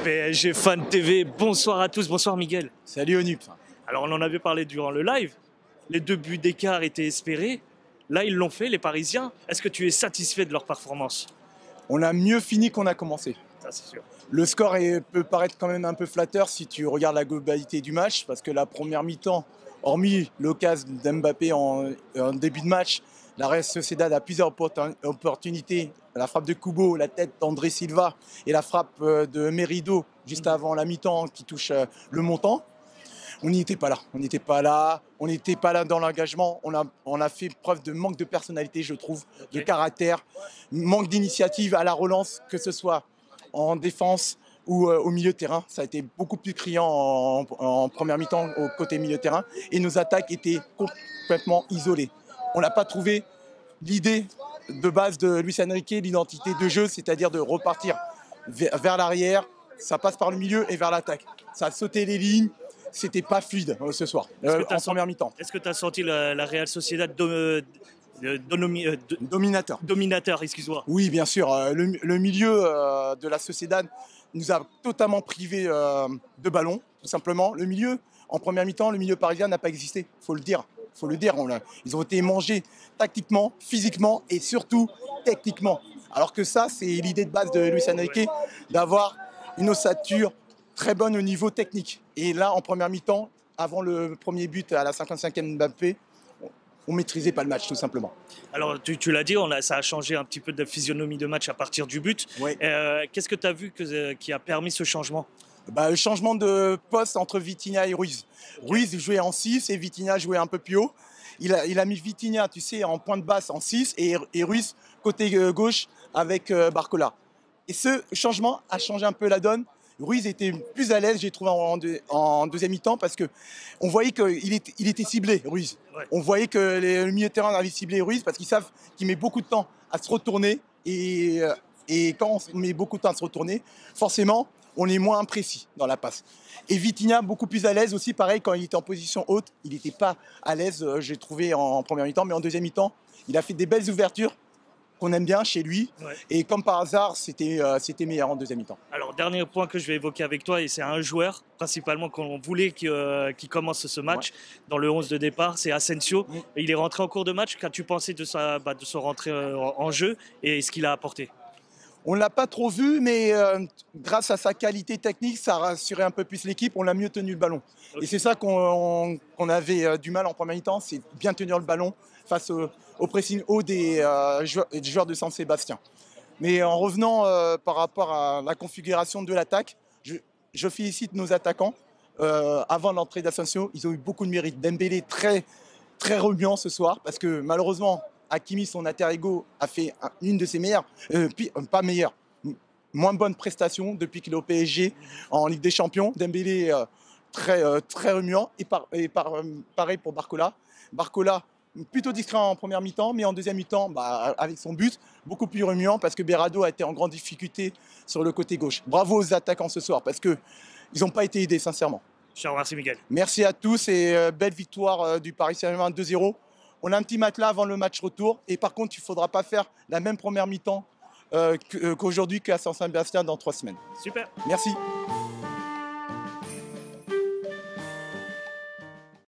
PSG Fan TV, bonsoir à tous, bonsoir Miguel. Salut Onup. Alors on en avait parlé durant le live, les 2 buts d'écart étaient espérés, là ils l'ont fait les Parisiens. Est-ce que tu es satisfait de leur performance? On a mieux fini qu'on a commencé. Ça c'est sûr. Le score peut paraître quand même un peu flatteur si tu regardes la globalité du match, parce que la première mi-temps, hormis l'occasion d'Mbappé en début de match, la Real Sociedad a plusieurs opportunités. La frappe de Kubo, la tête d'André Silva et la frappe de Merido juste avant la mi-temps qui touche le montant. On n'y était pas là. On n'était pas là. On n'était pas là dans l'engagement. On a fait preuve de manque de personnalité, je trouve, de caractère, manque d'initiative à la relance, que ce soit en défense ou au milieu de terrain. Ça a été beaucoup plus criant en première mi-temps au côté milieu de terrain. Et nos attaques étaient complètement isolées. On n'a pas trouvé l'idée de base de Luis Enrique, l'identité de jeu, c'est-à-dire de repartir vers l'arrière. Ça passe par le milieu et vers l'attaque. Ça a sauté les lignes. C'était pas fluide ce soir, en première mi-temps. Est-ce que tu as senti la Real Sociedad dominateur, excuse-moi? Oui, bien sûr. Le milieu de la Sociedad nous a totalement privés de ballon, tout simplement. Le milieu, en première mi-temps, le milieu parisien n'a pas existé, il faut le dire. Ils ont été mangés tactiquement, physiquement et surtout techniquement. Alors que ça, c'est l'idée de base de Luis Enrique, d'avoir une ossature très bonne au niveau technique. Et là, en première mi-temps, avant le premier but à la 55e Mbappé, on ne maîtrisait pas le match, tout simplement. Alors, tu l'as dit, ça a changé un petit peu de physionomie de match à partir du but. Oui. Qu'est-ce que tu as vu qui a permis ce changement? Le changement de poste entre Vitinha et Ruiz. Ruiz jouait en 6 et Vitinha jouait un peu plus haut. Il a mis Vitinha, tu sais, en point de basse en 6 et Ruiz côté gauche avec Barcola. Et ce changement a changé un peu la donne. Ruiz était plus à l'aise, j'ai trouvé, en deuxième mi-temps parce qu'on voyait qu'il était ciblé, Ruiz. Ouais. On voyait que le milieu de terrain avait ciblé Ruiz parce qu'ils savent qu'il met beaucoup de temps à se retourner. Et quand on met beaucoup de temps à se retourner, forcément, on est moins précis dans la passe. Et Vitinha, beaucoup plus à l'aise aussi, pareil, quand il était en position haute, il n'était pas à l'aise, j'ai trouvé, en première mi-temps, mais en deuxième mi-temps, il a fait des belles ouvertures qu'on aime bien chez lui. Ouais. Et comme par hasard, c'était meilleur en deuxième mi-temps. Alors, dernier point que je vais évoquer avec toi, et c'est un joueur, principalement qu'on voulait qu'il commence ce match, dans le 11 de départ, c'est Asensio. Et il est rentré en cours de match. Qu'as-tu pensé de son rentrée en jeu et ce qu'il a apporté? On ne l'a pas trop vu, mais grâce à sa qualité technique, ça a rassuré un peu plus l'équipe. On a mieux tenu le ballon. Okay. Et c'est ça qu'on avait du mal en première mi-temps, c'est bien tenir le ballon face au pressing haut des joueurs de San Sébastien. Mais en revenant par rapport à la configuration de l'attaque, je félicite nos attaquants. Avant l'entrée d'Asensio, ils ont eu beaucoup de mérite. Dembélé très, très remuant ce soir, parce que malheureusement, Hakimi, son alter ego, a fait une de ses meilleures, pas meilleure, moins bonne prestation depuis qu'il est au PSG en Ligue des Champions. Dembélé très remuant et pareil pour Barcola. Barcola plutôt discret en première mi-temps, mais en deuxième mi-temps, avec son but, beaucoup plus remuant parce que Berardo a été en grande difficulté sur le côté gauche. Bravo aux attaquants ce soir parce qu'ils n'ont pas été aidés, sincèrement. Je te remercie, Miguel. Merci à tous et belle victoire du Paris Saint-Germain 2-0. On a un petit matelas avant le match retour. Et par contre, il ne faudra pas faire la même première mi-temps qu'aujourd'hui qu'à San Sébastien dans 3 semaines. Super. Merci.